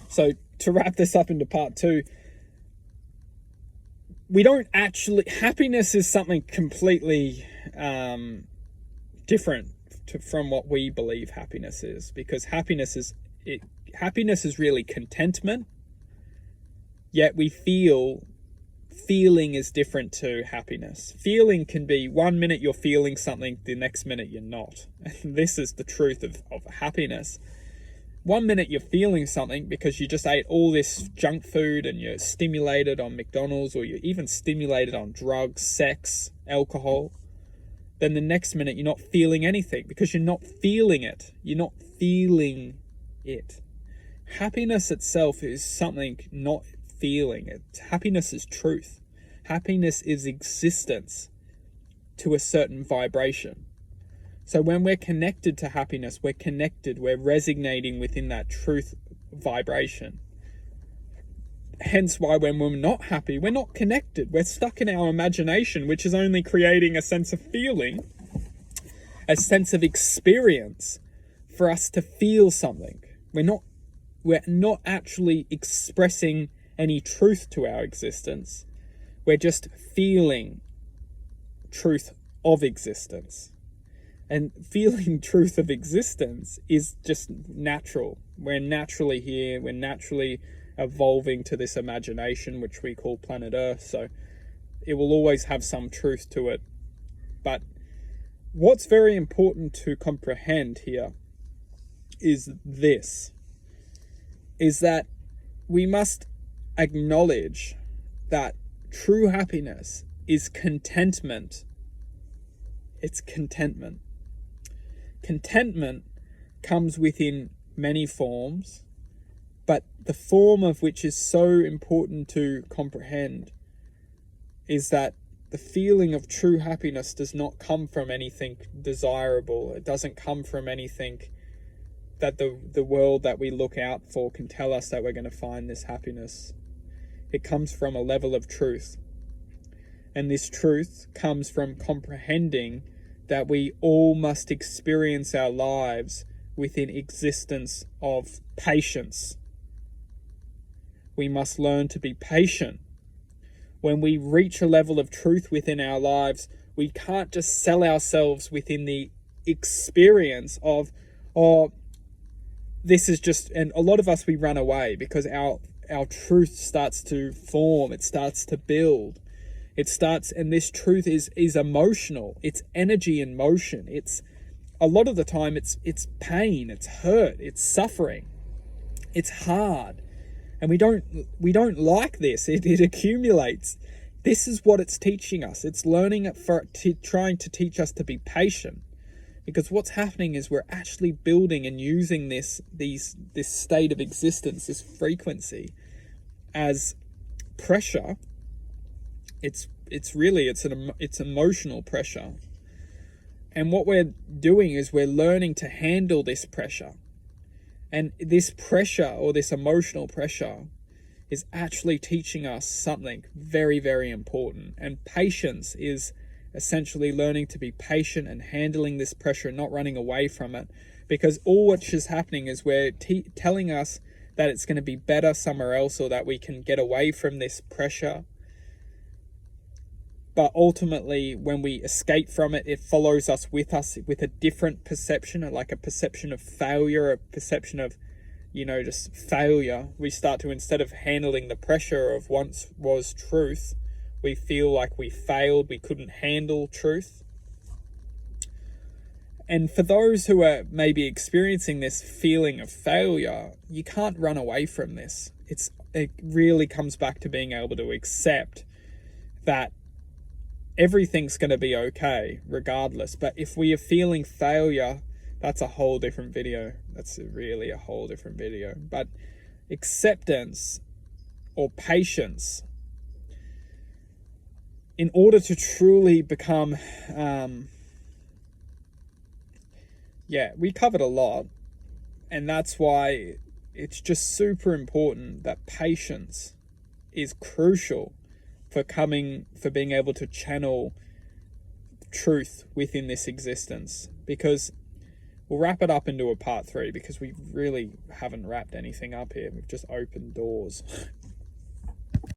So to wrap this up into part 2, we don't actually, happiness is something completely different from what we believe happiness is, because happiness is really contentment, yet we feeling is different to happiness. Feeling can be 1 minute you're feeling something, the next minute you're not. And this is the truth of happiness. 1 minute you're feeling something because you just ate all this junk food and you're stimulated on McDonald's, or you're even stimulated on drugs, sex, alcohol. Then the next minute you're not feeling anything because you're not feeling it. You're not feeling it. Happiness itself is something not feeling. Happiness is truth. Happiness is existence to a certain vibration. So when we're connected to happiness, we're resonating within that truth vibration. Hence why when we're not happy, we're not connected. We're stuck in our imagination, which is only creating a sense of feeling, a sense of experience for us to feel something. We're not actually expressing any truth to our existence. We're just feeling truth of existence. And feeling truth of existence is just natural. We're naturally here. We're naturally evolving to this imagination, which we call planet Earth. So it will always have some truth to it. But what's very important to comprehend here is that we must acknowledge that true happiness is contentment. It's contentment. Contentment comes within many forms, but the form of which is so important to comprehend is that the feeling of true happiness does not come from anything desirable. It doesn't come from anything that the world that we look out for can tell us that we're going to find this happiness. It comes from a level of truth. And this truth comes from comprehending that we all must experience our lives within existence of patience. We must learn to be patient. When we reach a level of truth within our lives, we can't just sell ourselves within the experience of, this is just, and a lot of us, we run away because our truth starts to form, it starts to build. And this truth is emotional. It's energy in motion. It's a lot of the time it's pain, it's hurt, it's suffering, it's hard, and we don't like this. It accumulates. This is what it's teaching us. It's learning it trying to teach us to be patient, because what's happening is we're actually building and using this state of existence, this frequency, as pressure. It's emotional pressure. And what we're doing is we're learning to handle this pressure. And this pressure, or this emotional pressure, is actually teaching us something very, very important. And patience is essentially learning to be patient and handling this pressure and not running away from it. Because all which is happening is we're telling us that it's going to be better somewhere else, or that we can get away from this pressure. But ultimately, when we escape from it, it follows us with a different perception, like a perception of failure, a perception of, just failure. We start to, instead of handling the pressure of once was truth, we feel like we failed, we couldn't handle truth. And for those who are maybe experiencing this feeling of failure, you can't run away from this. It really comes back to being able to accept that everything's going to be okay regardless. But if we are feeling failure, that's a whole different video. That's really a whole different video. But acceptance or patience, in order to truly become, we covered a lot. And that's why it's just super important that patience is crucial for being able to channel truth within this existence. Because We'll wrap it up into a part 3 because we really haven't wrapped anything up here. We've just opened doors.